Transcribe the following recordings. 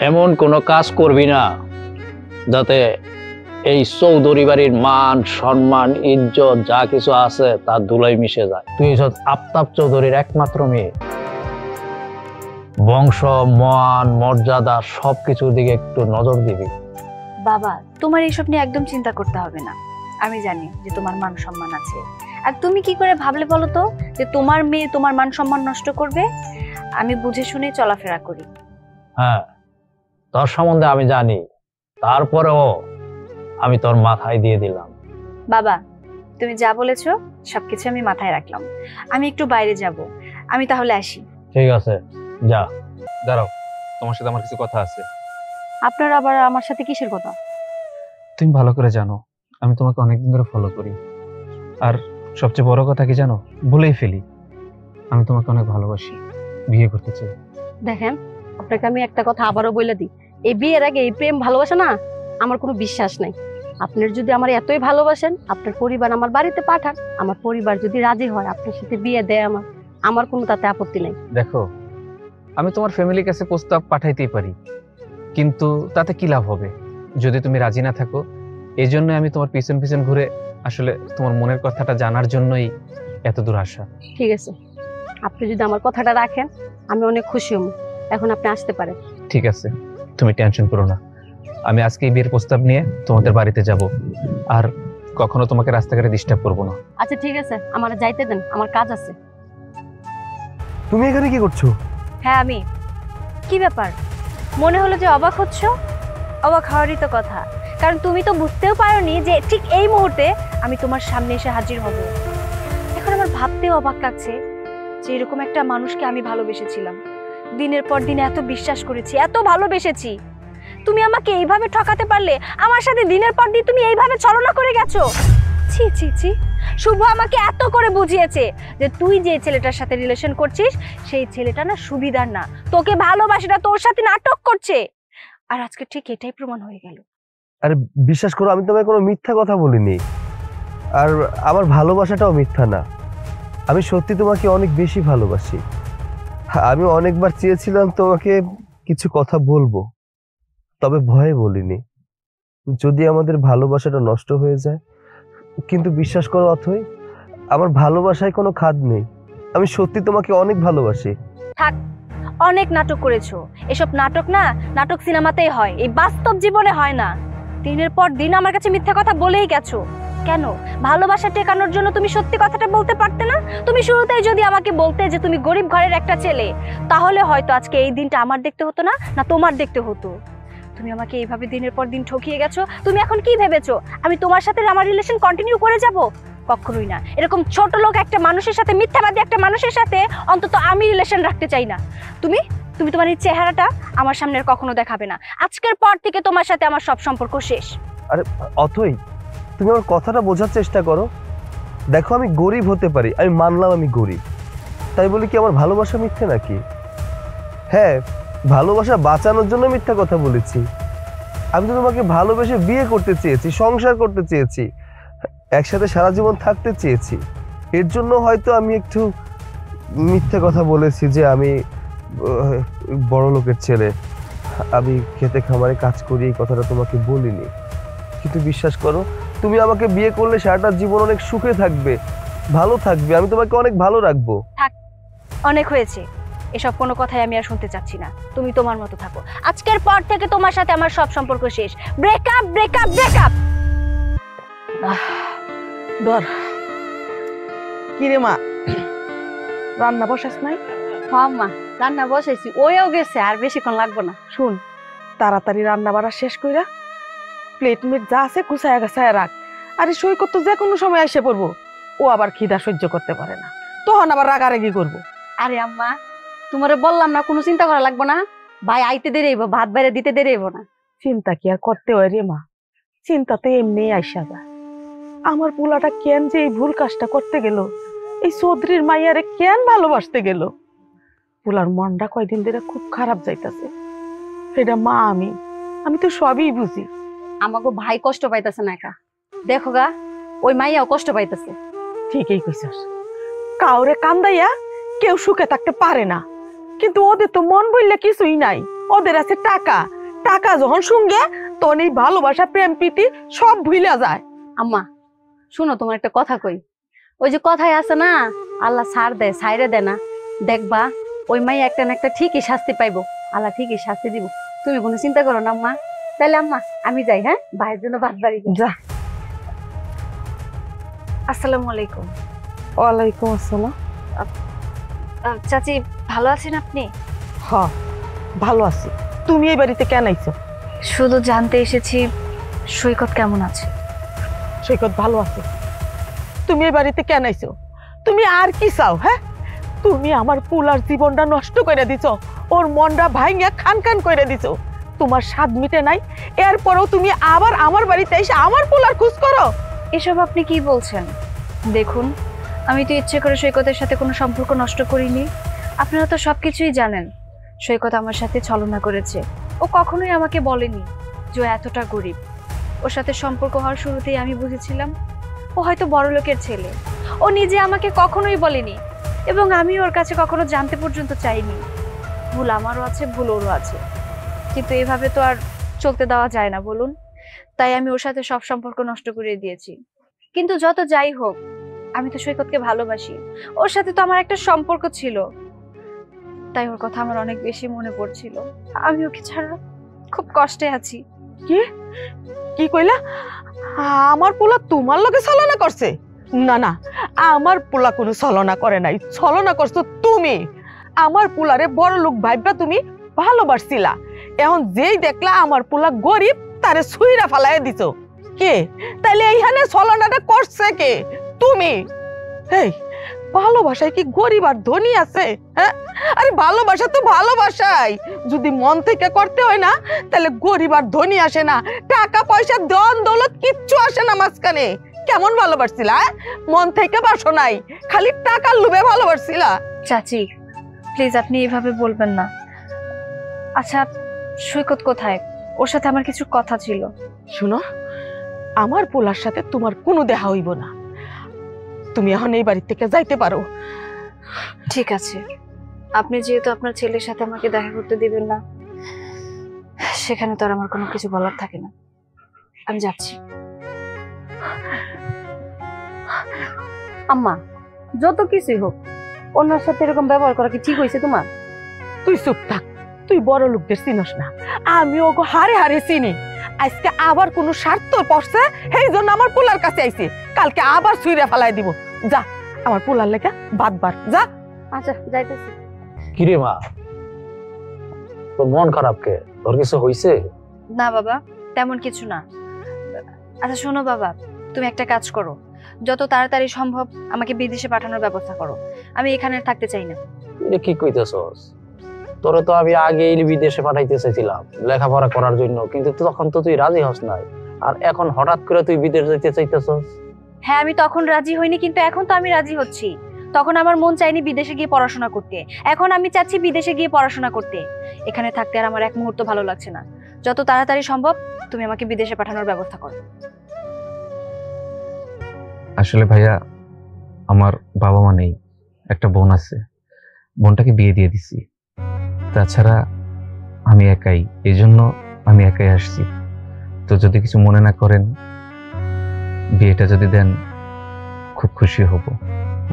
এমন কোনো কাজ করবি না যাতে এই চৌধুরী বাড়ির মান সম্মান ইজ্জত যা কিছু আছে তার ধুলোয় মিশে যায়। তুই আফতাব চৌধুরীর একমাত্র মেয়ে, বংশ মান মর্যাদা সবকিছুর দিকে একটু নজর দিবি। বাবা, তোমার এইসব নিয়ে একদম চিন্তা করতে হবে না। আমি জানি যে তোমার মান সম্মান আছে। আর তুমি কি করে ভাবলে বলো তো যে তোমার মেয়ে তোমার মান সম্মান নষ্ট করবে? আমি বুঝে শুনে চলাফেরা করি। হ্যাঁ, তোর সম্বন্ধে আমি জানি, তারপরেও আমি তোর মাথায় দিয়ে দিলাম। বাবা, তুমি যা বলেছো সবকিছু আমি মাথায় রাখলাম। আমি একটু বাইরে যাব, আমি তাহলে আসি। ঠিক আছে, যা। দাঁড়াও, তোমার সাথে আমার কিছু কথা আছে। আপনার আবার আমার সাথে কিসের কথা? তুমি ভালো করে জানো আমি তোমাকে অনেকদিন ধরে ফলো করি, আর সবচেয়ে বড় কথা কি জানো, বলেই ফেলি, আমি তোমাকে অনেক ভালোবাসি, বিয়ে করতে চাই। দেখেন, আপনাকে আমি একটা কথা আবারও বলে দিই, এই বিয়ের আগে এই প্রেম ভালোবাসা না আমার কোনো বিশ্বাস নাই। আপনার যদি আমার এতই ভালোবাসেন, আপনার পরিবার আমার বাড়িতে পাঠান, আমার পরিবার যদি রাজি হয় আপনার সাথে বিয়ে দেয় আমার কোনো তাতে আপত্তি নেই। দেখো, আমি তোমার ফ্যামিলির কাছে প্রস্তাব পাঠাইতেই পারি, কিন্তু তাতে কি লাভ হবে যদি তুমি রাজি না থাকো। এই জন্য আমি তোমার পিছন পিছন ঘুরে আসলে তোমার মনের কথাটা জানার জন্যই এত দূর আসা। ঠিক আছে, আপনি যদি আমার কথাটা রাখেন আমি অনেক খুশি হব। এখন আপনি আসতে পারেন। ঠিক আছে, তুমি টেনশন করো না, আমি আজকে এই বিয়ের প্রস্তাব নিয়ে তোমাদের বাড়িতে যাব, আর কখনো তোমাকে রাস্তাঘাটে ডিস্টার্ব করবো না। আচ্ছা ঠিক আছে, আমার যাইতে দেন, আমার কাজ আছে। তুমি এখানে কি করছো? হ্যাঁ আমি। কি ব্যাপার, মনে হলো যে অবাক হচ্ছ? অবাক হওয়ারই তো কথা, কারণ তুমি তো বুঝতেও পারোনি যে ঠিক এই মুহূর্তে আমি তোমার সামনে এসে হাজির হব। এখন আমার ভাবতেও অবাক লাগছে যে এরকম একটা মানুষকে আমি ভালোবেসেছিলাম, দিনের পর দিন এত বিশ্বাস করেছি, এত ভালোবেসেছি। তুমি আমাকে এইভাবে ঠকাতে পারলে? আমার সাথে দিনের পর দিন তুমি এইভাবে ছলনা করে গেছো। ছি ছি ছি, শুভ আমাকে এত করে বুঝিয়েছে যে তুই যে ছেলেটার সাথে রিলেশন করছিস সেই ছেলেটা না সুবিধার না, তোকে ভালোবাসে না, তোর সাথে নাটক করছে। আর আজকে ঠিক এটাই প্রমাণ হয়ে গেল। আরে বিশ্বাস করো, আমি তোমায় কোনো মিথ্যা কথা বলিনি, আর আমার ভালোবাসাটাও মিথ্যা না। আমি সত্যি তোমাকে অনেক বেশি ভালোবাসি। আমি অনেকবার চেয়েছিলাম তোমাকে কিছু কথা বলবো, তবে ভয়ে বলিনি, যদি আমাদের ভালোবাসাটা নষ্ট হয়ে যায়। কিন্তু বিশ্বাস করো অথই, আমার ভালোবাসায় কোনো খাদ নেই। আমি সত্যি তোমাকে অনেক ভালোবাসি। থাক, অনেক নাটক করেছো। এসব নাটক না, নাটক সিনেমাতেই হয়, এই বাস্তব জীবনে হয় না। দিনের পর দিন আমার কাছে মিথ্যা কথা বলেই গেছো। কেন? ভালোবাসা টেকানোর জন্য তুমি সত্যি কথাটা বলতে পারতে না? তুমি শুরুতেই যদি আমাকে বলতে যে তুমি গরিব ঘরের একটা ছেলে, তাহলে হয়তো আজকে এই দিনটা আমার দেখতে হতো না, না তোমার দেখতে হতো। তুমি আমাকে এইভাবে দিনের পর দিন ঠকিয়ে গেছো। তুমি এখন কি ভেবেছো আমি তোমার সাথে আমার রিলেশন কন্টিনিউ করে যাব? কখনোই না। এরকম ছোট লোক একটা মানুষের সাথে, মিথ্যাবাদী একটা মানুষের সাথে অন্তত আমি রিলেশন রাখতে চাই না। তুমি তুমি তোমার এই চেহারাটা আমার সামনে কখনো দেখাবে না। আজকের পর থেকে তোমার সাথে আমার সব সম্পর্ক শেষ। আরে অথই, তুমি আমার কথাটা বোঝার চেষ্টা করো। দেখো, আমি গরিব হতে পারি, আমি মানলাম আমি গরিব, তাই বলি কি আমার ভালোবাসা মিথ্যে নাকি? হ্যাঁ, ভালোবাসা বাঁচানোর জন্য মিথ্যা কথা বলেছি। আমি তো তোমাকে ভালোবেসে বিয়ে করতে চেয়েছি, সংসার করতে চেয়েছি, একসাথে সারা জীবন থাকতে চেয়েছি। এর জন্য হয়তো আমি একটু মিথ্যে কথা বলেছি যে আমি বড় লোকের ছেলে, আমি খেতে খামারে কাজ করি, এই কথাটা তোমাকে বলিনি। কিন্তু বিশ্বাস করো, তুমি আমাকে বিয়ে করলে সারাটা জীবন অনেক সুখে থাকবে, ভালো থাকবে, আমি তোমাকে অনেক ভালো রাখবো। থাক, অনেক হয়েছে। এসব কোনো কথাই আমি আর শুনতে চাচ্ছি না। তুমি তোমার মতো থাকো। আজকের পর থেকে তোমার সাথে আমার সব সম্পর্ক শেষ। Breakup, breakup, breakup. ধর। কি রে মা, রান্না বসাস নাই? হ্যাঁ মা, রান্না বসাইছি, ওইও গেছে, আর বেশিক্ষণ লাগবে না। শুন, তাড়াতাড়ি রান্না বাড়া শেষ কইরা প্লেট মিট যা আছে গুছায়া গাছায়া রাখ। আরে সৈকত তো যে কোনো সময় এসে পড়বো, ও আবার খিদা সহ্য করতে পারে না, তখন আবার রাগারাগি করবো। আরে আম্মা, তোমারে বললাম না কোনো চিন্তা করা লাগবে না, ভাই আইতে দেরি হইব, ভাত বাইরে দিতে দেরি হইব না। চিন্তা কি আর করতে হয় রে মা, চিন্তা তো এমনি আইসা যায়। আমার পোলাটা কেন যে এই ভুল কাজটা করতে গেল, এই চৌধুরীর মাইয়ারে কেন ভালোবাসতে গেল। পোলার মনটা কয়দিন ধরে খুব খারাপ যাইতাছে। সেটা মা, আমি তো সবই বুঝি। আমাকে ভাই কষ্ট পাইতেছে না একা, দেখো গা ওই মাইয়াও কষ্ট পাইতেছে। ঠিকই কইছস, কাউরে কান্দাইয়া কেউ সুখে থাকতে পারে না, কিন্তু ওদের তো মন বললে কিছুই নাই, ওদের আছে টাকা, টাকা যখন সঙ্গে তখন এই ভালোবাসা প্রেম প্রীতি সব ভুলা যায়। আম্মা শুনো, তোমার একটা কথা কই। ওই যে কথাই আছে না, আল্লাহ ছাড় দেয় ছাইরে দেয় না। দেখবা ওই মাই একটা না একটা ঠিকই শাস্তি পাইবো, আল্লাহ ঠিকই শাস্তি দিব। তুমি কোনো চিন্তা করো না আম্মা। তাহলে আম্মা আমি যাই, হ্যাঁ, ভাইয়ের জন্য ভাত বাড়ি যা। আসসালামু আলাইকুম। ওয়ালাইকুম আসসালাম। চাচি ভালো আছেন আপনি? হ, ভালো আছি। তুমি এই বাড়িতে কেন আইছো? শুধু জানতে এসেছি সৈকত কেমন আছে। সৈকত ভালো আছে। তুমি এই বাড়িতে কেন আইছো? তুমি আর কি চাও? হ্যাঁ, তুমি আমার পুলার জীবনটা নষ্ট করে দিছো, ওর মনটা ভাঙিয়া খান খান করে দিছো। তোমার স্বাদ মিটে নাই, এরপরেও তুমি আবার আমার বাড়িতে এসে আমার পুলার খোঁজ করো। এসব আপনি কি বলছেন? দেখুন, আমি তো ইচ্ছে করে সৈকতের সাথে কোনো সম্পর্ক নষ্ট করিনি। আপনারা তো সবকিছুই জানেন। সৈকত আমার সাথে ছলনা করেছে। ও কখনোই আমাকে বলেনি যে ও এতটা গরিব। ওর সাথে সম্পর্ক হওয়ার শুরুতেই আমি বুঝেছিলাম ও হয়তো বড়লোকের ছেলে। ও নিজে আমাকে কখনোই বলেনি এবং আমি ওর কাছে কখনো জানতে পর্যন্ত চাইনি। ভুল আমারও আছে, ভুল ওরও আছে, কিন্তু এভাবে তো আর চলতে দেওয়া যায় না বলুন। তাই আমি ওর সাথে সব সম্পর্ক নষ্ট করে দিয়েছি। কিন্তু যত যাই হোক, আমি তো সৈকতকে ভালোবাসি। ওর সাথে তো আমার একটা সম্পর্ক ছিল, তাই ওর কথা আমার অনেক বেশি মনে পড়ছিল। আমি ওকে ছাড়া খুব কষ্টে আছি। কি কি কইলা? আমার পোলা তোমার লগে ছলনা করছে? না না, আমার পোলা কোনো ছলনা করে নাই, ছলনা করছো তুমি। আমার পোলারে বড় লোক ভাইবা তুমি ভালোবাসছিলা, এখন যেই দেখলা আমার পোলা গরিব তারে ছুঁইরা ফালাই দিছো। কে তাইলে এইখানে ছলনাটা করছে? কে? তুমি। এই ভালোবাসায় কি গরিব আর ধনী আছে? হ্যাঁ, আরে ভালোবাসা তো ভালোবাসাই, যদি মন থেকে করতে হয় না তাহলে গরিব আর ধনী আসে না, টাকা পয়সা ধন দৌলত কিচ্ছু আসে না মাঝখানে। কেমন ভালোবাসছিলা? মন থেকে বাসো নাই, খালি টাকার লোভে ভালোবাসছিলা। চাচি প্লিজ আপনি এইভাবে বলবেন না। আচ্ছা সৈকত কোথায়? ওর সাথে আমার কিছু কথা ছিল। শুনো, আমার পোলার সাথে তোমার কোনো দেখা হইব না। তুমি এখন এই বাড়ি থেকে যাইতে পারো। ঠিক আছে, আপনি যেহেতু আপনার ছেলের সাথে আমাকে দেখা করতে দিবেন না, সেখানে তো আর আমার কোনো কিছু বলার থাকে না। আমি যাচ্ছি। আম্মা যত কিছুই হোক, ওনার সাথে এরকম ব্যবহার করা কি ঠিক হয়েছে তোমার? তুই চুপ থাক, তুই বড় লোকদের চিনস না, আমি ওকে হারে হারে চিনি। আজকে আবার কোনো স্বার্থ পড়ছে, সেই জন্য আমার পোলার কাছে আইছি। কালকে আবার ছুঁড়ে ফেলাই দিব। যা, আমার পোলার লেখা বাদবার যা। আচ্ছা যাইতেছি। কিরে মা, তোর মন খারাপ কে? তোর কিছু হইছে? না বাবা, তেমন কিছু না। আচ্ছা শোনো বাবা, তুমি একটা কাজ করো, যত তাড়াতাড়ি সম্ভব আমাকে বিদেশে পাঠানোর ব্যবস্থা করো। আমি এখানে আর থাকতে চাই না। এটা কি কইতেছস? তোরে তো আমি আগেই বিদেশে পাঠাইতে চাইছিলাম লেখাপড়া করার জন্য, কিন্তু তখন তো তুই রাজি হস নাই, আর এখন হঠাৎ করে তুই বিদেশ যেতে চাইতেছস। হ্যাঁ, আমি তখন রাজি হইনি, কিন্তু এখন তো আমি রাজি হচ্ছি। তখন আমার মন চাইনি বিদেশে গিয়ে পড়াশোনা করতে, এখন আমি চাচ্ছি বিদেশে গিয়ে পড়াশোনা করতে। এখানে থাকতে আর আমার এক মুহূর্ত ভালো লাগছে না। যত তাড়াতাড়ি সম্ভব তুমি আমাকে বিদেশে পাঠানোর ব্যবস্থা করো। আসলে ভাইয়া, আমার বাবা মা নেই, একটা বোন আছে, বোনটাকে বিয়ে দিয়ে দিছি। তাছাড়া আমি একাই, এই জন্য আমি একাই আসছি। তো যদি কিছু মনে না করেন, বিয়েটা যদি দেন খুব খুশি হব।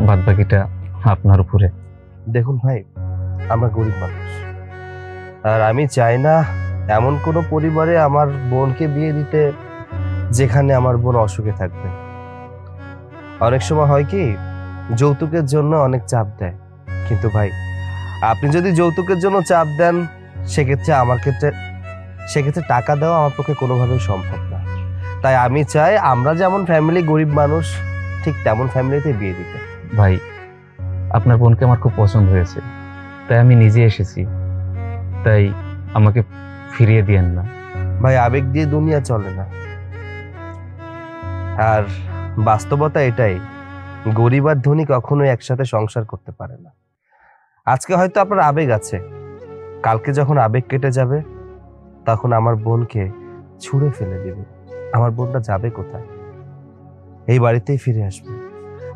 বাদ বাকিটা আপনার উপরে। দেখুন ভাই, আমরা গরিব মানুষ, আর আমি চাই না এমন কোনো পরিবারে আমার বোনকে বিয়ে দিতে যেখানে আমার বোন অসুখে থাকবে। অনেক সময় হয় কি, যৌতুকের জন্য অনেক চাপ দেয়, কিন্তু ভাই আপনি যদি যৌতুকের জন্য চাপ দেন, সেক্ষেত্রে টাকা দেওয়া আমার পক্ষে কোনোভাবেই সম্ভব না। তাই আমি চাই আমরা যেমন ফ্যামিলি গরিব মানুষ, ঠিক তেমন ফ্যামিলিতে বিয়ে দিতে। ভাই, আপনার বোনকে আমার খুব পছন্দ হয়েছে, তাই আমি নিজে এসেছি। তাই আমাকে ফিরিয়ে দিয়েন না ভাই। আবেগ দিয়ে দুনিয়া চলে না, আর বাস্তবতা এটাই, গরিব আর ধনী কখনোই একসাথে সংসার করতে পারে না। আজকে হয়তো আপনার আবেগ আছে, কালকে যখন আবেগ কেটে যাবে তখন আমার বোনকে ছুঁড়ে ফেলে দিবে। আমার বোনটা যাবে কোথায়? এই বাড়িতেই ফিরে আসবে।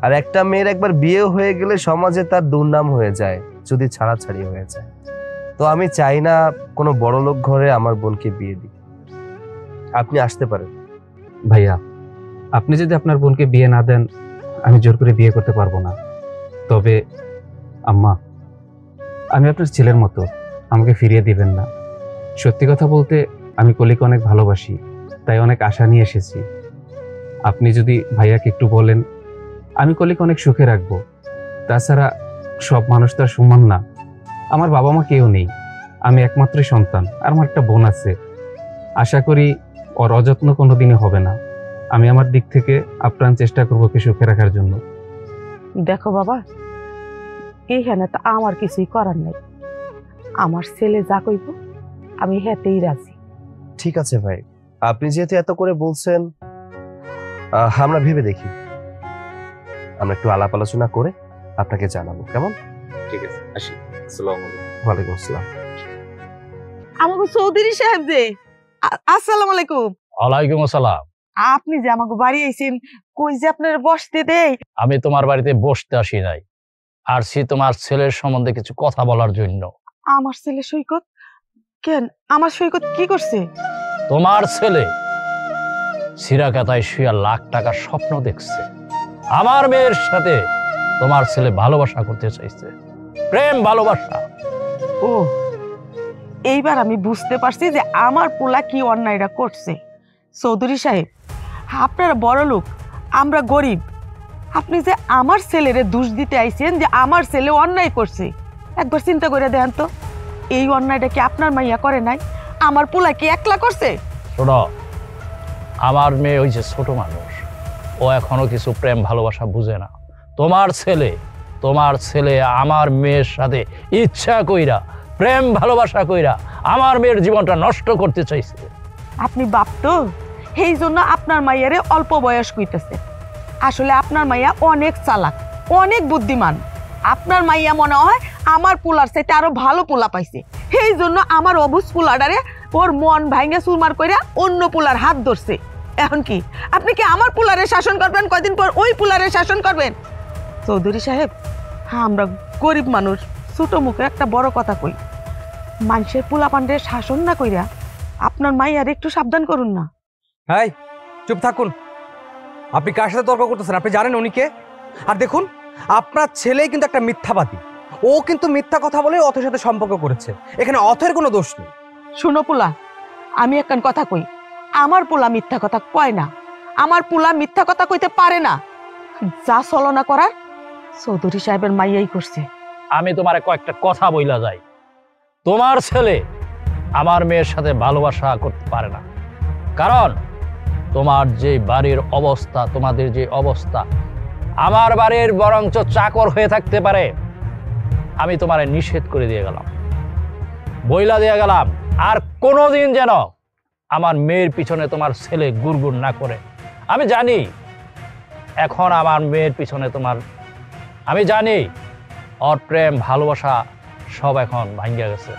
আর একটা মেয়ের একবার বিয়ে হয়ে গেলে সমাজে তার দুর্নাম হয়ে যায় যদি ছাড়াছাড়ি হয়ে যায়। তো আমি চাই না কোনো বড় লোক ঘরে আমার বোনকে বিয়ে দিই। আপনি আসতে পারেন। ভাইয়া, আপনি যদি আপনার বোনকে বিয়ে না দেন, আমি জোর করে বিয়ে করতে পারবো না। তবে আম্মা, আমি আপনার ছেলের মতো, আমাকে ফিরিয়ে দিবেন না। সত্যি কথা বলতে আমি কলিকে অনেক ভালোবাসি, তাই অনেক আশা নিয়ে এসেছি। আপনি যদি ভাইয়াকে একটু বলেন, আমি কলিকে অনেক সুখে রাখবো। তাছাড়া সব মানুষ তার সমান না। আমার বাবা মা কেউ নেই, আমি একমাত্রই সন্তান, আর আমার একটা বোন আছে। আশা করি ওর অযত্ন কোনোদিনই হবে না। আমি আমার দিক থেকে আপ্রাণ চেষ্টা করবো ওকে সুখে রাখার জন্য। দেখো বাবা, এইখানে তো আমার কিছুই করার নেই। আমার ছেলে যা কইব আমি হেতেই রাজি। ঠিক আছে ভাই, আপনি যেহেতু এত করে বলছেন, আমরা ভেবে দেখি। আমরা একটু আলাপ আলোচনা করে আপনাকে জানাবো, কেমন? ঠিক আছে, আসি। আসসালামু আলাইকুম। ওয়ালাইকুম আসসালাম। আমাকে চৌধুরী সাহেব যে, আসসালামু আলাইকুম। ওয়ালাইকুম আসসালাম। আপনি যে আমাকে বাড়ি আইছেন, কই যে আপনার বসতে দেই? আমি তোমার বাড়িতে বসতে আসি নাই, আসছি তোমার ছেলের সম্বন্ধে কিছু কথা বলার জন্য। আমার ছেলে সৈকত? কেন, আমার সৈকত কি করছে? তোমার ছেলে সিরাকাতায় শুয়া লাখ টাকার স্বপ্ন দেখছে। আমার মেয়ের সাথে তোমার ছেলে ভালোবাসা করতে চাইছে, প্রেম ভালোবাসা। ও, এইবার আমি বুঝতে পারছি যে আমার পোলা কি অন্যায়টা করছে। চৌধুরী সাহেব, আপনারা বড় লোক, আমরা গরিব। আপনি যে আমার ছেলেরে দোষ দিতে আইছেন যে আমার ছেলে অন্যায় করছে, একবার চিন্তা করে দেখেন তো, এই অন্যায়টা কি আপনার মাইয়া করে নাই? আমার পোলা কি একলা করছে? শোনো, আমার মেয়ে হয়েছে ছোট মানুষ, ও এখনো কিছু প্রেম ভালোবাসা বুঝে না। তোমার ছেলে আমার মেয়ের সাথে ইচ্ছা কইরা প্রেম ভালোবাসা কইরা আমার মেয়ের জীবনটা নষ্ট করতে চাইছে। আপনি বাপ তো, এই জন্য আপনার মাইয়ারে অল্প বয়স কইতেছে। আসলে আপনার মাইয়া অনেক চালাক, অনেক বুদ্ধিমান। আপনার মাইয়া মনে হয় আমার পোলার চাইতে আরো ভালো পোলা পাইছে, এই জন্য আমার অবুজ পোলাডারে ওর মন ভাঙে চুরমার কইরা অন্য পোলার হাত ধরছে। এখন কি আপনি কি আমার পোলারে শাসন করবেন, কয়দিন পর ওই পোলারে শাসন করবেন? চৌধুরী সাহেব, আমরা গরিব মানুষ, ছোট মুখে একটা বড় কথা কই, মানুষের পোলা পান্ডের শাসন না কইরা আপনার মাইয়ারে একটু সাবধান করুন না। হাই, চুপ থাকুন। আপনি কার সাথে তর্ক করতেছেন? আপনি জানেন উনি কে? আর দেখুন, আপনার ছেলেই কিন্তু একটা মিথ্যাবাদী। ও কিন্তু মিথ্যা কথা বলে অথের সাথে সম্পর্ক করেছে। এখানে অথের কোনো দোষ নেই। শুনো পোলা, আমি একখান কথা কই, আমার পোলা মিথ্যা কথা কয় না, আমার পোলা মিথ্যা কথা কইতে পারে না। যা ছলনা করার চৌধুরী সাহেবের মাইয়াই করছে। আমি তোমার কয়েকটা কথা বইলা যাই, তোমার ছেলে আমার মেয়ের সাথে ভালোবাসা করতে পারে না। কারণ তোমার যে বাড়ির অবস্থা, তোমাদের যে অবস্থা, আমার বাড়ির বরঞ্চ চাকর হয়ে থাকতে পারে। আমি তোমারে নিষেধ করে দিয়ে গেলাম, বইলা দিয়ে গেলাম, আর কোনোদিন যেন আমার মেয়ের পিছনে তোমার ছেলে গুড়গুড় না করে। আমি জানি এখন আমার মেয়ের পিছনে আমি জানি ওর প্রেম ভালোবাসা সব এখন ভাঙ্গা গেছে,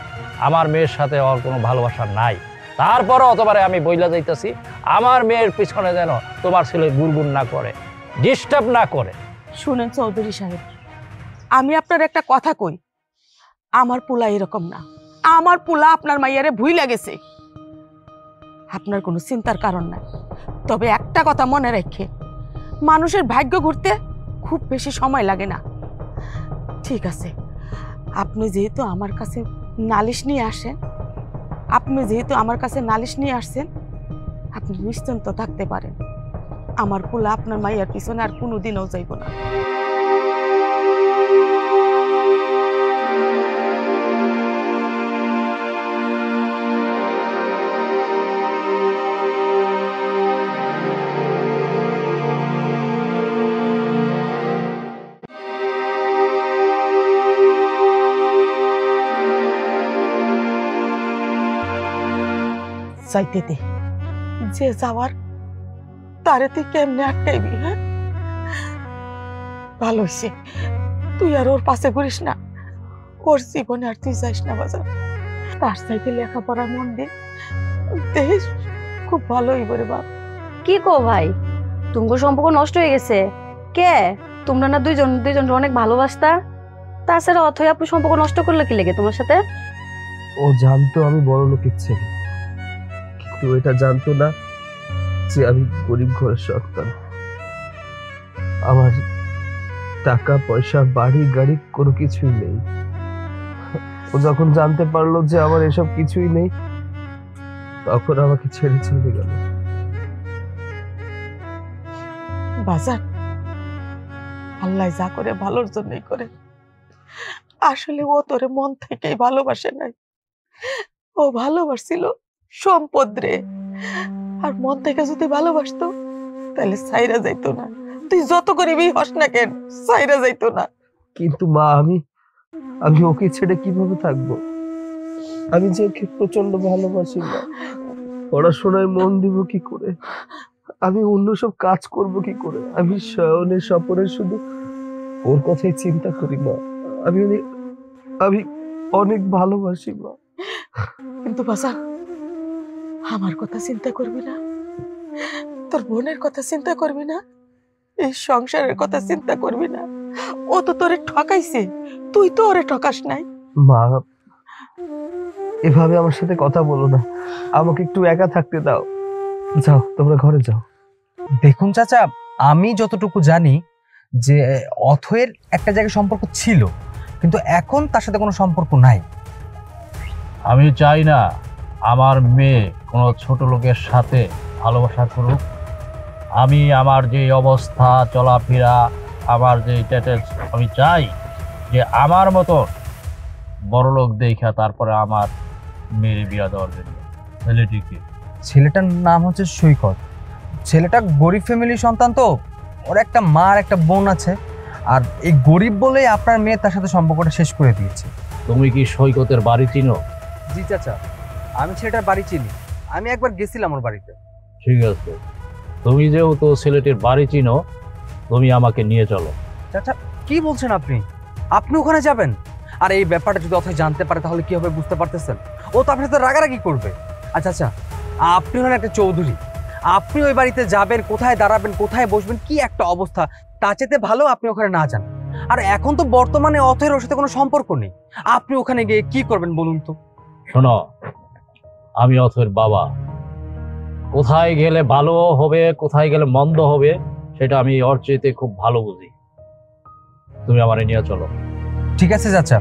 আমার মেয়ের সাথে ওর কোনো ভালোবাসা নাই। তারপরও অতবারে আমি বইলা যাইতেছি, আমার মেয়ের পিছনে যেন তোমার ছেলে গুড়গুড় না করে, ডিস্টার্ব না করে। শুনেন চৌধুরী সাহেব, আমি আপনার একটা কথা কই, আমার পোলা এরকম না। আমার পোলা আপনার মাইয়ারে ভুইলা গেছে, আপনার কোনো চিন্তার কারণ নাই। তবে একটা কথা মনে রাখে, মানুষের ভাগ্য ঘুরতে খুব বেশি সময় লাগে না। ঠিক আছে, আপনি যেহেতু আমার কাছে নালিশ নিয়ে আসেন, আপনি নিশ্চিন্ত থাকতে পারেন, আমার পোলা আপনার মাইয়ার পিছনে আর কোনোদিনও যাইব না। চাইতে দে, যে যাওয়ার তারে তুই কেমনে আটকাইবি? হ্যাঁ, ভালো হয়েছে, তুই আর ওর পাশে ঘুরিস না, ওর জীবনে আর তুই যাইস না বাজার। তার চাইতে লেখাপড়ার মন দে, দেখিস খুব ভালো হইব রে বাপ। কি কো ভাই, তোমার সম্পর্ক নষ্ট হয়ে গেছে? কে, তোমরা না দুইজন অনেক ভালোবাসতা? তাছাড়া অথই আপু সম্পর্ক নষ্ট করলে কি লেগে তোমার সাথে? ও জানতো আমি বড় লোকের ছেলে, কিন্তু এটা জানতো না যে আমি গরিব ঘরের সন্তান। আমার টাকা পয়সা বাড়ি গাড়ি কোনো কিছুই নেই। ও যখন জানতে পারলো যে আমার এসব কিছুই নেই, তখন আমাকে ছেড়ে চলে গেল। বাজার আল্লাহ যা করে ভালোর জন্যই করে। আসলে ও তোরে মন থেকেই ভালোবাসে নাই, ও ভালোবাসছিল সম্পদ রে। আর মন থেকে যদি ভালোবাসতো তাহলে সাইরা যাইতো না। তুই যত গরিবই হস না কেন, সাইরা যাইতো না। কিন্তু মা, আমি ওকে ছেড়ে কিভাবে থাকবো? আমি যে ওকে প্রচন্ড ভালোবাসি না। পড়াশোনায় মন দিব কি করে? আমি অন্য সব কাজ করব কি করে? আমি শয়নে স্বপনে শুধু ওর কথাই চিন্তা করি মা। আমি অনেক ভালোবাসি মা। কিন্তু বাজার, আমার কথা চিন্তা করবি না? তোর বোনের কথা চিন্তা করবি না? এই সংসারের কথা চিন্তা করবি না? ও তো তোরে ঠকাইছে, তুই তো ওরে ঠকাস নাই। মা, এভাবে আমার সাথে কথা বলো না। আমাকে একটু একা থাকতে দাও। যাও, তোমরা ঘরে যাও। দেখুন চাচা, আমি যতটুকু জানি যে অথয়ের একটা জায়গায় সম্পর্ক ছিল, কিন্তু এখন তার সাথে কোনো সম্পর্ক নাই। আমি চাই না আমার মেয়ে কোনো ছোট লোকের সাথে ভালোবাসা করুক। আমি আমার যে অবস্থা, চলাফেরা, আমার যে স্ট্যাটাস, আমি চাই যে আমার মতো বড় লোক দেখা তারপরে আমার মেয়ের বিয়ে দেওয়ার জন্য। ছেলেটিকে, ছেলেটার নাম হচ্ছে সৈকত। ছেলেটা গরিব ফ্যামিলির সন্তান, তো ওর একটা মা আর একটা বোন আছে। আর এই গরিব বলেই আপনার মেয়ে তার সাথে সম্পর্কটা শেষ করে দিয়েছে। তুমি কি সৈকতের বাড়ি চিনো? জি চাচা, আমি ছেলেটার বাড়ি চিনি। আমি একবার গেছিলাম ওর বাড়িতে। ঠিক আছে, তুমি যেহেতু ছেলেটির বাড়ি চিনো, তুমি আমাকে নিয়ে চলো। চাচা কি বলছেন আপনি? আপনি ওখানে যাবেন? আর এই ব্যাপারটা যদি অথয় জানতে পারে তাহলে কি হবে বুঝতে পারতেছেন? ও তো আপনার সাথে রাগারাগি করবে। আচ্ছা আচ্ছা, আপনি হলেন একটা চৌধুরী, আপনি ওই বাড়িতে যাবেন, কোথায় দাঁড়াবেন, কোথায় বসবেন, কি একটা অবস্থা। তার চেয়ে ভালো আপনি ওখানে না যান। আর এখন তো বর্তমানে অথয়ের ওর সাথে কোনো সম্পর্ক নেই, আপনি ওখানে গিয়ে কি করবেন বলুন তো? শোনো, আমি অথয়ের বাবা। কোথায় গেলে ভালো হবে, কোথায় গেলে মন্দ হবে, সেটা আমি ওর চাইতে খুব ভালো বুঝি। তুমি আমারে নিয়ে চলো। ঠিক আছে চাচা,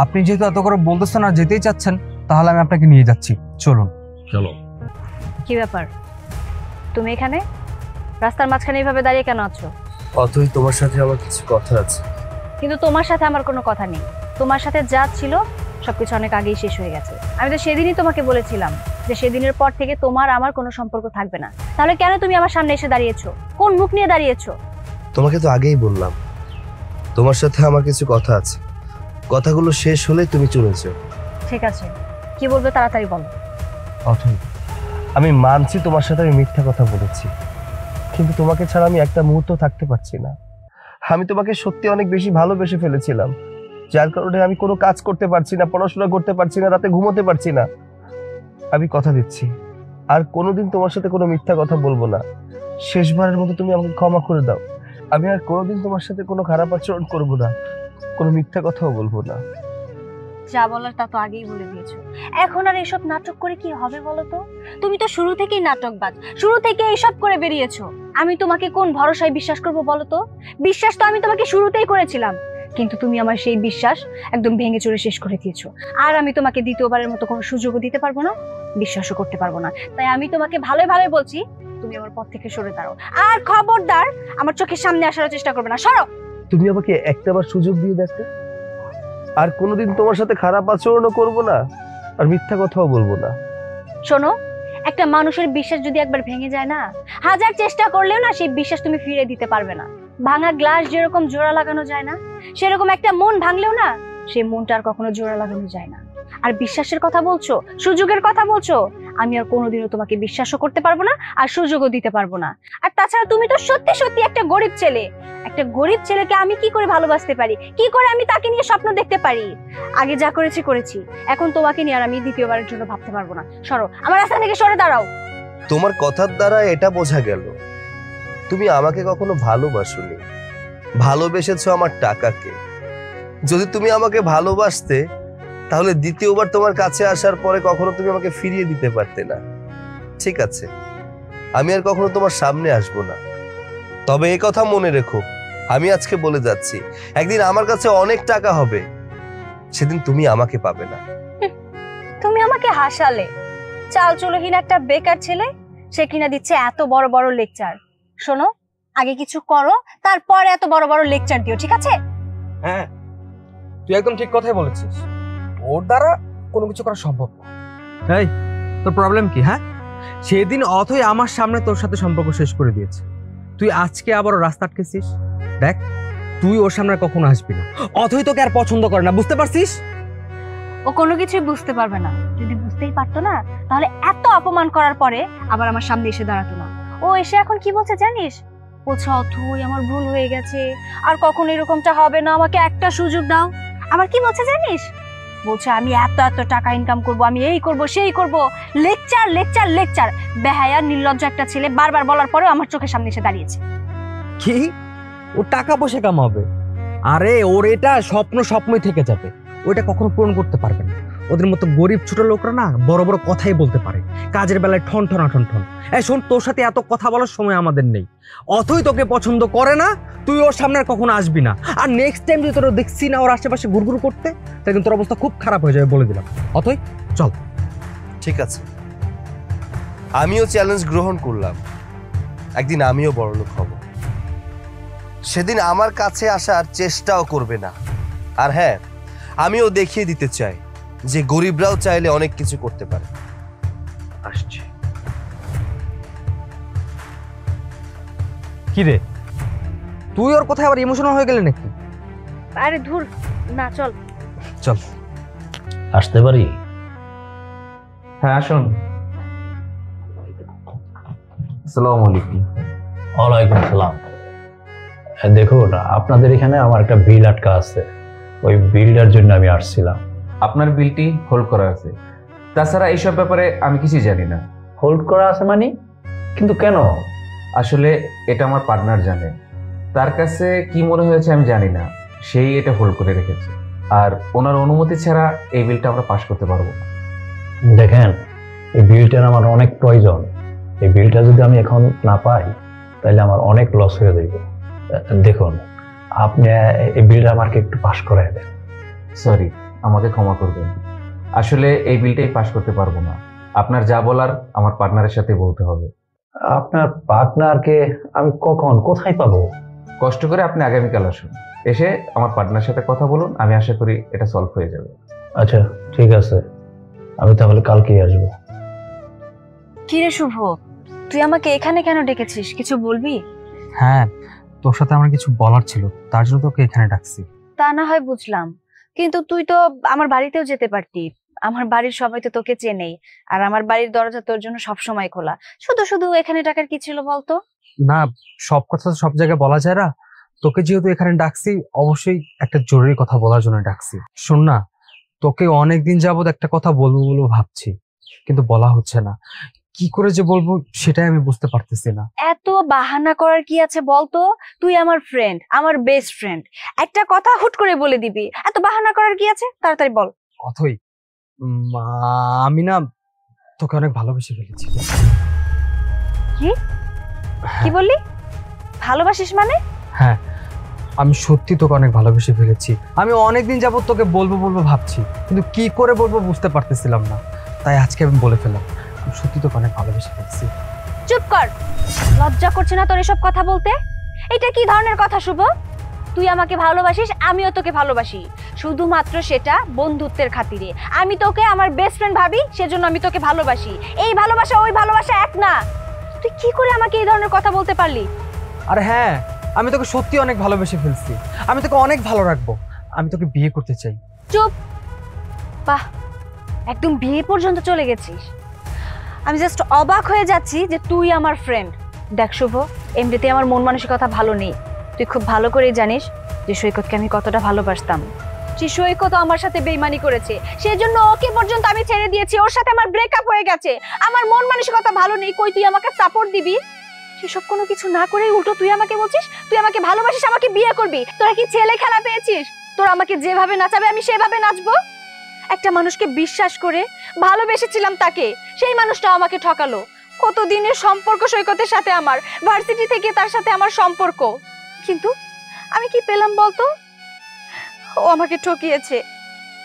আপনি যেহেতু এত করে বলতেছেন আর যেতেই চাচ্ছেন, তাহলে আমি আপনাকে নিয়ে যাচ্ছি, চলুন। চলো। কি ব্যাপার, তুমি এখানে রাস্তার মাঝখানে এইভাবে দাঁড়িয়ে কেন আছো? অতই তোমার সাথে আমার কিছু কথা আছে। কিন্তু তোমার সাথে আমার কোনো কথা নেই। তোমার সাথে যা ছিল সবকিছু অনেক আগেই শেষ হয়ে গেছে। আমি তো সেদিনই তোমাকে বলেছিলাম যে সেদিনের পর থেকে তোমার আমার কোনো সম্পর্ক থাকবে না। তাহলে কেন তুমি আমার সামনে এসে দাঁড়িয়েছো? কোন মুখ নিয়ে দাঁড়িয়েছো? তোমাকে তো আগেই বললাম তোমার সাথে আমার কিছু কথা আছে। কথাগুলো শেষ হলে তুমি চলে যাও। ঠিক আছে, কি বলবে তাড়াতাড়ি বলো। অথই, আমি মানছি তোমার সাথে আমি মিথ্যা কথা বলেছি, কিন্তু তোমাকে ছাড়া আমি একটা মুহূর্ত থাকতে পারছি না। আমি তোমাকে সত্যি অনেক বেশি ভালোবেসে ফেলেছিলাম, যার কারণে আমি কোনো কাজ করতে পারছি না, পড়াশোনা করতে পারছি না, রাতে ঘুমোতে পারছি না। আমি কথা দিচ্ছি আর কোনোদিন তোমার সাথে কোনো মিথ্যা কথা বলবো না। শেষবারের মতো তুমি আমাকে ক্ষমা করে দাও। আমি আর কোনোদিন তোমার সাথে কোনো খারাপ আচরণ করবো না, কোনো মিথ্যা কথাও বলবো না। যা বলার তা তো আগেই বলে দিয়েছো। এখন আর এসব নাটক করে কি হবে বলো তো? তুমি তো শুরু থেকেই নাটকবাজ, শুরু থেকে এইসব করে বেরিয়েছো। আমি তোমাকে কোন ভরসায় বিশ্বাস করবো বলো তো? বিশ্বাস তো আমি তোমাকে শুরুতেই করেছিলাম, কিন্তু তুমি আমার সেই বিশ্বাস একদম ভেঙে চুরে শেষ করে দিয়েছো। আর আমি তোমাকে দ্বিতীয়বারের মতো কোনো সুযোগও দিতে পারবো না, বিশ্বাসও করতে পারবো না। তাই আমি তোমাকে ভালোই ভালোই বলছি, তুমি আমার পথ থেকে সরে দাঁড়াও। আর খবরদার আমার চোখের সামনে আসার চেষ্টা করবে না, সরো। তুমি আমাকে একটাবার সুযোগ দিয়ে দেখো, আর কোনোদিন তোমার সাথে খারাপ আচরণও করবো না, আর মিথ্যা কথাও বলবো না। শোনো, একটা মানুষের বিশ্বাস যদি একবার ভেঙে যায় না, হাজার চেষ্টা করলেও না সেই বিশ্বাস তুমি ফিরে দিতে পারবে না। ভাঙা গ্লাস যেরকম জোড়া লাগানো যায় না, সেরকম একটা মন ভাঙলেও না সেই মনটা আর কখনো জোড়া লাগানো যায় না। আর বিশ্বাসের কথা বলছো, সুযোগের কথা বলছো, আমি আর কোনোদিনও তোমাকে বিশ্বাসও করতে পারবো না আর সুযোগও দিতে পারবো না। আর তাছাড়া তুমি তো সত্যি সত্যি একটা গরিব ছেলে। একটা গরিব ছেলেকে আমি কি করে ভালোবাসতে পারি, কি করে আমি তাকে নিয়ে স্বপ্ন দেখতে পারি? আগে যা করেছি করেছি, এখন তোমাকে নিয়ে আর আমি দ্বিতীয়বারের জন্য ভাবতে পারবো না। সরো, আমার রাস্তা থেকে সরে দাঁড়াও। তোমার কথার দ্বারা এটা বোঝা গেল তুমি আমাকে কখনো ভালোবাসোনি, ভালোবেসেছো আমার টাকাকে। যদি তুমি আমাকে ভালোবাসতে তাহলে দ্বিতীয়বার তোমার কাছে আসার পরে কখনো তুমি আমাকে ফিরিয়ে দিতে পারতে না। ঠিক আছে, আমি আর কখনো তোমার সামনে আসবো না। তবে এই কথা মনে রেখো, আমি আজকে বলে যাচ্ছি, একদিন আমার কাছে অনেক টাকা হবে, সেদিন তুমি আমাকে পাবে না। তুমি আমাকে হাসালে। চাল চলহীন একটা বেকার ছেলে, সে কিনা দিচ্ছে এত বড় বড় লেকচার। শোনো, আগে কিছু করো, তারপরে এত বড় বড় লেকচার দিও, ঠিক আছে? হ্যাঁ, তুই একদম ঠিক কথাই বলেছিস। ওর দ্বারা কোনো কিছু করা সম্ভব না। এই, তোর প্রবলেম কি? হ্যাঁ, সেদিন অথই আমার সামনে তোর সাথে সম্পর্ক শেষ করে দিয়েছে, তুই আজকে আবার রাস্তা আটকেছিস। দেখ, তুই ওর সামনে কখনো আসবি না। অথই তোকে আর পছন্দ করে না, বুঝতে পারছিস? ও কোনো কিছুই বুঝতে পারবে না। যদি বুঝতেই পারতো না, তাহলে এত অপমান করার পরে আবার আমার সামনে এসে দাঁড়াতো না। ও এসে এখন কি বলছে জানিস? বলছে অথই আমার ভুল হয়ে গেছে, আর কখনো এরকমটা হবে না, আমাকে একটা সুযোগ দাও। আমার কি বলছে জানিস? বলছে আমি এত এত টাকা ইনকাম করব, আমি এই করব সেই করব, লেকচার লেকচার লেকচার। বেহায়া নির্লজ্জ একটা ছেলে বারবার বলার পরেও আমার চোখের সামনে এসে দাঁড়িয়েছে। কি? ও টাকা পয়সা কামাবে? আরে ওর এটা স্বপ্নই থেকে যাবে, ওইটা কখনো পূরণ করতে পারবে না। ওদের মতো গরিব ছোট লোকরা না বড় বড় কথাই বলতে পারে, কাজের বেলায় ঠন ঠন ঠন ঠন। এই শোন, তোর সাথে এত কথা বলার সময় আমাদের নেই। অথই তোকে পছন্দ করে না, তুই ওর সামনে আর কখনো আসবি না। আর নেক্সট টাইম যদি তোর দেখছি না ওর আশেপাশে ঘুরঘুর করতে, তাহলে কিন্তু তোর অবস্থা খুব খারাপ হয়ে যাবে, বলে দিলাম। অথই, চল। ঠিক আছে, আমিও চ্যালেঞ্জ গ্রহণ করলাম, একদিন আমিও বড়লোক হব। সেদিন আমার কাছে আসার চেষ্টাও করবে না। আর হ্যাঁ, আমিও দেখিয়ে দিতে চাই যে গরিবরাও চাইলে অনেক কিছু করতে পারে। আসছে। কি রে, তুই ওর কথায় আবার ইমোশনাল হয়ে গেলি নাকি? আরে ধুর না, চল। চল। আসতে পারি? হ্যাঁ, আসুন। আসসালামু আলাইকুম। ওয়ালাইকুম সালাম। দেখুন, আপনাদের এখানে আমার একটা বিল আটকা আছে, ওই বিলটার জন্য আমি আসছিলাম। আপনার বিলটি হোল্ড করা আছে, তাছাড়া এইসব ব্যাপারে আমি কিছুই জানি না। হোল্ড করা আছে মানে? কিন্তু কেন? আসলে এটা আমার পার্টনার জানে, তার কাছে কি মনে হয়েছে আমি জানি না, সেই এটা হোল্ড করে রেখেছে। আর ওনার অনুমতি ছাড়া এই বিলটা আমরা পাস করতে পারবো না। দেখেন, এই বিলটার আমার অনেক প্রয়োজন। এই বিলটা যদি আমি এখন না পাই, তাহলে আমার অনেক লস হয়ে যাবে। দেখুন, আপনি এই বিলটা আমাকে একটু পাস করাই দেন। সরি, আমাকে ক্ষমা করবেন, আসলে এই বিলটাই পাস করতে পারবো না। আপনার যা বলার আমার পার্টনারের সাথে বলতে হবে। আপনার পার্টনারকে আমি কখন কোথায় পাবো? কষ্ট করে আপনি আগামীকাল আসুন, এসে আমার পার্টনারের সাথে কথা বলুন, আমি আশা করি এটা সলভ হয়ে যাবে। আচ্ছা, ঠিক আছে, আমি তাহলে কালকেই আসবো। কিরে শুভ, তুই আমাকে এখানে কেন ডেকেছিস? কিছু বলবি? হ্যাঁ, তোর সাথে আমার কিছু বলার ছিল, তার জন্য তোকে এখানে ডাকছি। তা না হয় বুঝলাম, কিন্তু তুই তো আমার বাড়িতেও যেতে পারতি। আমার বাড়ির সবাই তো তোকে চেনেই, আর আমার বাড়ির দরজা তোর জন্য সবসময় খোলা। শুধু শুধু এখানে টাকার কি ছিল বলতো? না, সব কথা তো সব জায়গায় বলা যায় না। তোকে যেহেতু এখানে ডাকছি, অবশ্যই একটা জরুরি কথা বলার জন্য ডাকছি। শোন না, তোকে অনেকদিন যাবত একটা কথা বলবো বলবো ভাবছি, কিন্তু বলা হচ্ছে না। কি করে যে বলবো সেটাই আমি বুঝতে পারতেছি না। এত বাহানা করার কি আছে বলতো? তুই আমার ফ্রেন্ড, আমার বেস্ট ফ্রেন্ড, একটা কথা হুট করে বলে দিবি। এত বাহানা করার কি আছে? তাড়াতাড়ি বল। অথই, আমি না তোকে অনেক ভালোবেসে ফেলেছি। কি কি বললি? ভালোবাসিস মানে? হ্যাঁ, আমি সত্যি তোকে অনেক ভালোবেসে ফেলেছি। আমি অনেকদিন যাবত তোকে বলবো বলবো ভাবছি, কিন্তু কি করে বলবো বুঝতে পারতেছিলাম না, তাই আজকে আমি বলে ফেললাম। আমি সত্যি তোকে অনেক ভালোবেসে ফেলেছি। চুপ কর, লজ্জা করছে না তোর এসব কথা বলতে? এটা কি ধরনের কথা শুভ? তুই আমাকে ভালোবাসিস, আমিও তোকে ভালোবাসি, শুধুমাত্র সেটা বন্ধুত্বের খাতিরে। আমি তোকে আমার বেস্ট ফ্রেন্ড ভাবি, সেজন্য আমি তোকে ভালোবাসি। এই ভালোবাসা ওই ভালোবাসা এক না। তুই কি করে আমাকে এই ধরনের কথা বলতে পারলি? আর হ্যাঁ, আমি তোকে সত্যি অনেক ভালোবেসে ফেলছি। আমি তোকে অনেক ভালো রাখবো, আমি তোকে বিয়ে করতে চাই। চুপ! বাহ, একদম বিয়ে পর্যন্ত চলে গেছিস। আমি জাস্ট অবাক হয়ে যাচ্ছি যে তুই আমার ফ্রেন্ড। দেখ শুভ, এমনিতে আমার মন মানসিকতা ভালো নেই। তুই খুব ভালো করেই জানিস যে সৈকতকে আমি কতটা ভালোবাসতাম। যে সৈকত আমার সাথে বেইমানি করেছে, সেজন্য ওকে পর্যন্ত আমি ছেড়ে দিয়েছি। ওর সাথে আমার ব্রেকআপ হয়ে গেছে। আমার মন মানসিকতা ভালো নেই, কই তুই আমাকে সাপোর্ট দিবি? সেসব কোনো কিছু না করে উল্টো তুই আমাকে বলছিস তুই আমাকে ভালোবাসিস, আমাকে বিয়ে করবি। তোরা কি ছেলে খেলা পেয়েছিস? তোরা আমাকে যেভাবে নাচাবে আমি সেভাবে নাচবো? একটা মানুষকে বিশ্বাস করে ভালোবেসেছিলাম তাকে, সেই মানুষটা আমাকে ঠকালো। কতদিনের সম্পর্ক সৈকতের সাথে, আমার ভার্সিটি থেকে তার সাথে আমার সম্পর্ক, কিন্তু আমি কি পেলাম বলতো? ও আমাকে ঠকিয়েছে।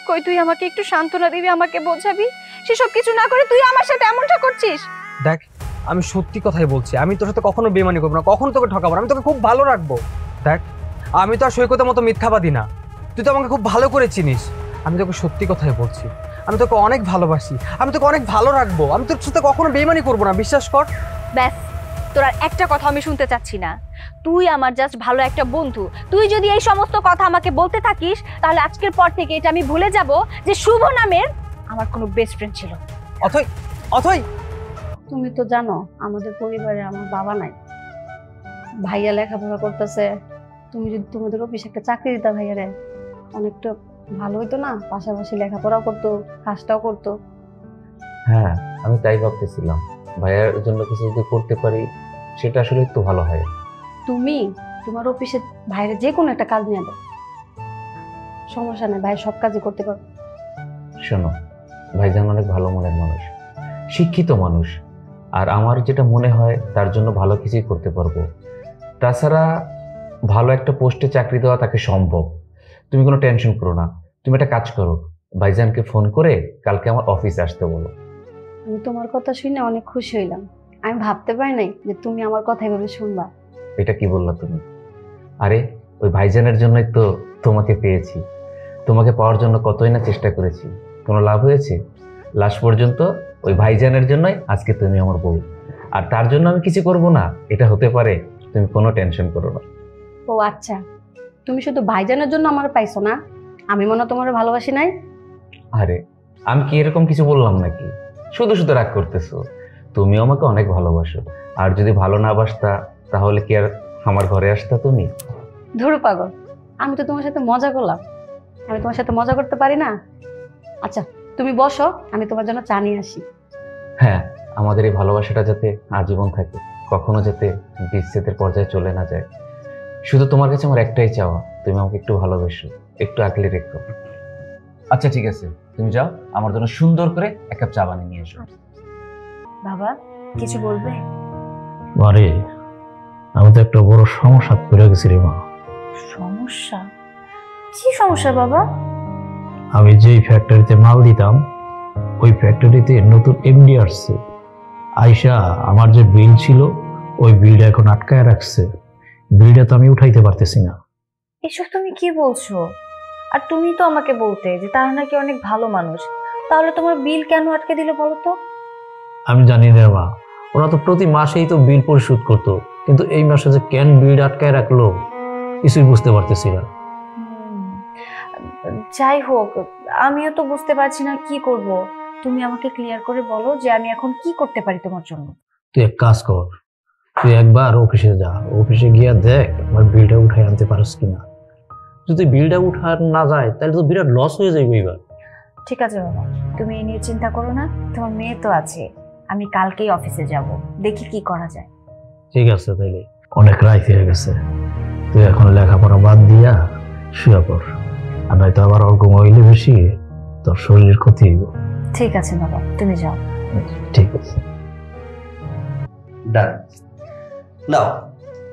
কই তুই আমাকে একটু সান্ত্বনা দিবি, আমাকে বোঝাবি? সেসব কিছু না করে তুই আমার সাথে এমনটা করছিস। দেখ, আমি সত্যি কথাই বলছি, আমি তোর সাথে কখনো বেমানি করবো না, কখনো তোকে ঠকাবো না, আমি তোকে খুব ভালো রাখবো। দেখ, আমি তো আর সৈকতের মতো মিথ্যাবাদী না, তুই তো আমাকে খুব ভালো করে চিনিস। আমি তোকে সত্যি কথাই বলছি, আমি তোকে অনেক ভালোবাসি, আমি তোকে অনেক ভালো রাখবো, আমি তোর সাথে কখনো বেমানি করবো না, বিশ্বাস কর। ব্যাস, তোর আর একটা কথা আমি শুনতে চাচ্ছি না। তুই আমার জাস্ট ভালো একটা বন্ধু। তুই যদি এই সমস্ত কথা আমাকে বলতে থাকিস, তাহলে আজকের পর থেকে এটা আমি ভুলে যাব যে শুভ নামের আমার কোনো বেস্ট ফ্রেন্ড ছিল। অথই, অথই, তুমি তো জানো আমাদের পরিবারে আমার বাবা নাই, ভাইয়া লেখাপড়া করতেছে। তুমি যদি তোমাদের অফিসে একটা চাকরি দিতা ভাইয়ারে, অনেকটা ভালো হইতো না? পাশাপাশি লেখাপড়াও করতো, কাজটাও করতো। হ্যাঁ, আমি তাই ভাবতেছিলাম, ভাইয়ার জন্য কিছু যদি করতে পারি সেটা আসলে একটু ভালো হয়। তুমি তোমার অফিসে ভাইরে যে কোনো একটা কাজ নিয়ে দাও, সমস্যা নেই, ভাই সব কাজই করতে পারবে। শোনো, ভাইজান অনেক ভালো মনের মানুষ, শিক্ষিত মানুষ, আর আমার যেটা মনে হয় তার জন্য ভালো কিছুই করতে পারবো। তাছাড়া ভালো একটা পোস্টে চাকরি দেওয়া তাকে সম্ভব। তুমি কোনো টেনশন করো না, তুমি একটা কাজ করো, ভাইজানকে ফোন করে কালকে আমার অফিসে আসতে বলো। আমি তোমার কথা শুনে অনেক খুশি হইলাম। আমি ভাবতে পারি নাই যে তুমি আমার কথা এভাবে শুনবা। এটা কি বললা তুমি? আরে ওই ভাইজানের জন্যই তো তোমাকে পেয়েছি। তোমাকে পাওয়ার জন্য কতই না চেষ্টা করেছি, কোনো লাভ হয়েছে? লাস্ট পর্যন্ত ওই ভাইজানের জন্যই আজকে তুমি আমার বউ, আর তার জন্য আমি কিছু করব না এটা হতে পারে? তুমি কোনো টেনশন করো না। ও আচ্ছা, তুমি শুধু ভাইজানের জন্য আমার পাইছো না? আমি মনে হয় তোমার ভালোবাসি নাই? আরে আমি কি এরকম কিছু বললাম নাকি? শুধু শুধু রাগ করতেছো। তুমি আমাকে অনেক ভালোবাসো, আর যদি ভালো না বাসতা তাহলে কি আর আমার ঘরে আসতা তুমি? ধরো পাগল, আমি তো তোমার সাথে মজা করলাম, আমি তোমার সাথে মজা করতে পারি না? আচ্ছা তুমি বসো, আমি তোমার জন্য চা নিয়ে আসি। হ্যাঁ, আমাদের এই ভালোবাসাটা যাতে আজীবন থাকে, কখনো যাতে বিচ্ছেদের পর্যায়ে চলে না যায়। শুধু তোমার কাছে আমার একটাই চাওয়া, তুমি আমাকে একটু ভালোবেসো, একটু আগলে রেখো। আচ্ছা ঠিক আছে, তুমি যাও, আমার জন্য সুন্দর করে এক কাপ চা বানিয়ে নিয়ে এসো। বাবা, কিছু বলবে? আরে আমি তো একটা বড় সমস্যা পড়ে গেছি রে মা। সমস্যা? কি সমস্যা বাবা? আমি যেই ফ্যাক্টরিতে মাল দিতাম, ওই ফ্যাক্টরিতে নতুন এমডি আসছে। আয়শা আমার যে বিল ছিল, ওই বিলটা এখন আটকায় রাখছে। বিলটা তো আমি উঠাইতে পারতেছি না। এসব তুমি কি বলছো? আর তুমি তো আমাকে বলতে যে তারা নাকি অনেক ভালো মানুষ, তাহলে তোমার বিল কেন আটকে দিল বলো তো? আমি জানি না মা, ওরা তো প্রতি মাসেই তো বিল পরিশোধ করতো, কিন্তু এই মাসে যে কেন বিল আটকায় রাখলো কিছুই বুঝতে পারতেছি না। যাই হোক, আমিও তো বুঝতে পারছি না কি করব। তুমি আমাকে ক্লিয়ার করে বলো যে আমি এখন কি করতে পারি তোমার জন্য। তুই এক কাজ কর, তুই একবার অফিসে যা, অফিসে গিয়া দেখ আমার বিলটা উঠাই আনতে পারস কিনা। যদি বিলটা উঠার না যায় তাহলে তো বিরাট লস হয়ে যাবে এবার। ঠিক আছে বাবা, তুমি এই নিয়ে চিন্তা করো না, তোমার মেয়ে তো আছে। আমি কালকেই অফিসে যাব, দেখি কি করা যায়। ঠিক আছে, তাইলে অনেক রাত হয়ে গেছে, তুই এখন লেখাপড়া বাদ দিয়া শুয়ে পড়, আর নয়তো আবার অল্প হইলে বেশি তোর শরীরের ক্ষতি হইব। ঠিক আছে বাবা, তুমি যাও। ঠিক আছে। ডান, নাও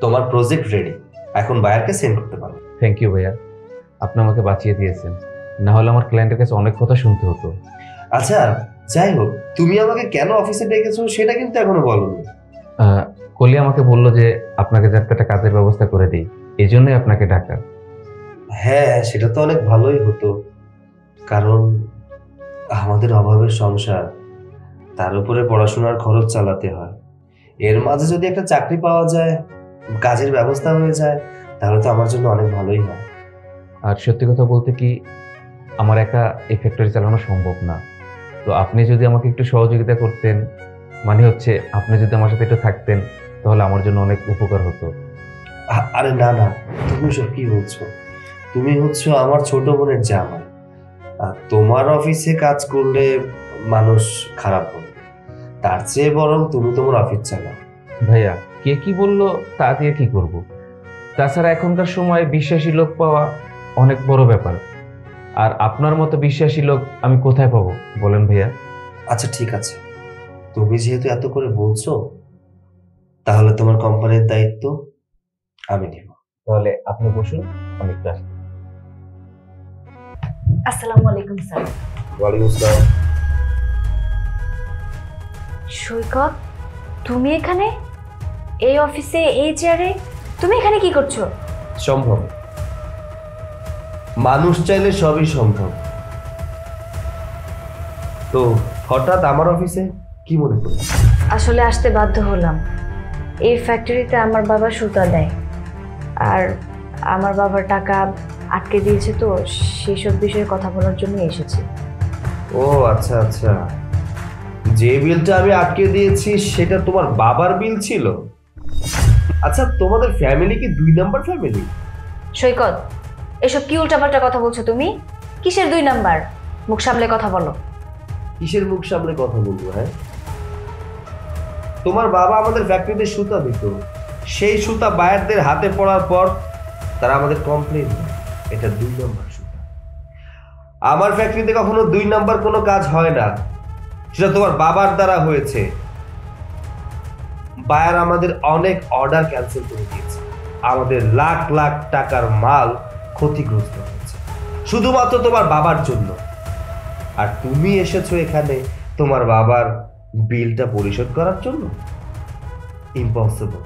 তোমার প্রজেক্ট রেডি, এখন বায়ারকে সেন্ড করতে পারো। থ্যাংক ইউ ভাইয়া, আপনি আমাকে বাঁচিয়ে দিয়েছেন, না হলে আমার ক্লায়েন্টের কাছে অনেক কথা শুনতে হতো। আচ্ছা যাই হোক, তুমি আমাকে কেন অফিসে ডেকেছো সেটা কিন্তু এখনো বলোনি। কলি আমাকে বললো যে আপনাকে যাতে একটা কাজের ব্যবস্থা করে দিই, এই জন্যই আপনাকে ডাকা। হ্যাঁ, সেটা তো অনেক ভালোই হতো, কারণ আমাদের অভাবের সংসার, তার উপরে পড়াশোনার খরচ চালাতে হয়। এর মাঝে যদি একটা চাকরি পাওয়া যায়, কাজের ব্যবস্থা হয়ে যায়, তাহলে তো আমার জন্য অনেক ভালোই হয়। আর সত্যি কথা বলতে কি, আমার একা এই ফ্যাক্টরি চালানো সম্ভব না। তো আপনি যদি আমাকে একটু সহযোগিতা করতেন, মানে হচ্ছে আপনি যদি আমার সাথে একটু থাকতেন, তাহলে আমার জন্য অনেক উপকার হতো। আরে না না, তুমি সব কি বলছো? তুমি হচ্ছে আমার ছোট বোনের জামাই, আর তোমার অফিসে কাজ করলে মানুষ খারাপ হবে, তার চেয়ে বরং তুমি তোমার অফিস চালাও। ভাইয়া, কে কি বললো তা দিয়ে কি করব? তাছাড়া এখনকার সময় বিশ্বাসী লোক পাওয়া অনেক বড় ব্যাপার। আর আপনার মতো বিশ্বাসী লোক আমি কোথায় পাবো বলেন ভাইয়া? আচ্ছা ঠিক আছে, তুমি যেহেতু এত করে বলছো, তাহলে তোমার কোম্পানির দায়িত্ব আমি নিব। তাহলে আপনি বসুন, আমি একটু আসি। আসসালামু আলাইকুম স্যার। ওয়ালাইকুম আসসালাম। সৈকত, তুমি এখানে এই অফিসে এই চেয়ারে, তুমি এখানে কি করছো? সম্ভব, মানুষ চাইলে সবই সম্ভব। তো হঠাৎ আমার অফিসে কি মনে করে? আসলে আসতে বাধ্য হলাম। এই ফ্যাক্টরিতে আমার বাবা সুতা দেয়, আর আমার বাবার টাকা আটকে দিয়েছে, তো সেই সব বিষয়ে কথা বলার জন্য এসেছি। ও আচ্ছা আচ্ছা, যে বিলটা আমি আটকে দিয়েছি সেটা তোমার বাবার বিল ছিল? আচ্ছা, তোমাদের ফ্যামিলি কি 2 নাম্বার ফ্যামিলি? সৈকত, এসব কি উল্টাপাল্টা কথা বলছো তুমি? কিসের 2 নাম্বার? মুখ সামলে কথা বলো। কিসের মুখ সামনে কথা বলবো? হ্যাঁ, তোমার বাবা আমাদের ফ্যাক্টরিতে সুতা দিত, সেই সুতা বায়ারদের হাতে পড়ার পর তারা আমাদের কমপ্লেন দেয় এটা 2 নাম্বার সুতা। আমার ফ্যাক্টরিতে কখনো 2 নাম্বার কোনো কাজ হয় না, সেটা তোমার বাবার দ্বারা হয়েছে। বায়ার আমাদের অনেক অর্ডার ক্যান্সেল করে দিয়েছে, আমাদের লাখ লাখ টাকার মাল ক্ষতিগ্রস্ত হয়েছে শুধুমাত্র তোমার বাবার জন্য। আর তুমি এসেছো এখানে তোমার বাবার বিলটা পরিশোধ করার জন্য? ইম্পসিবল।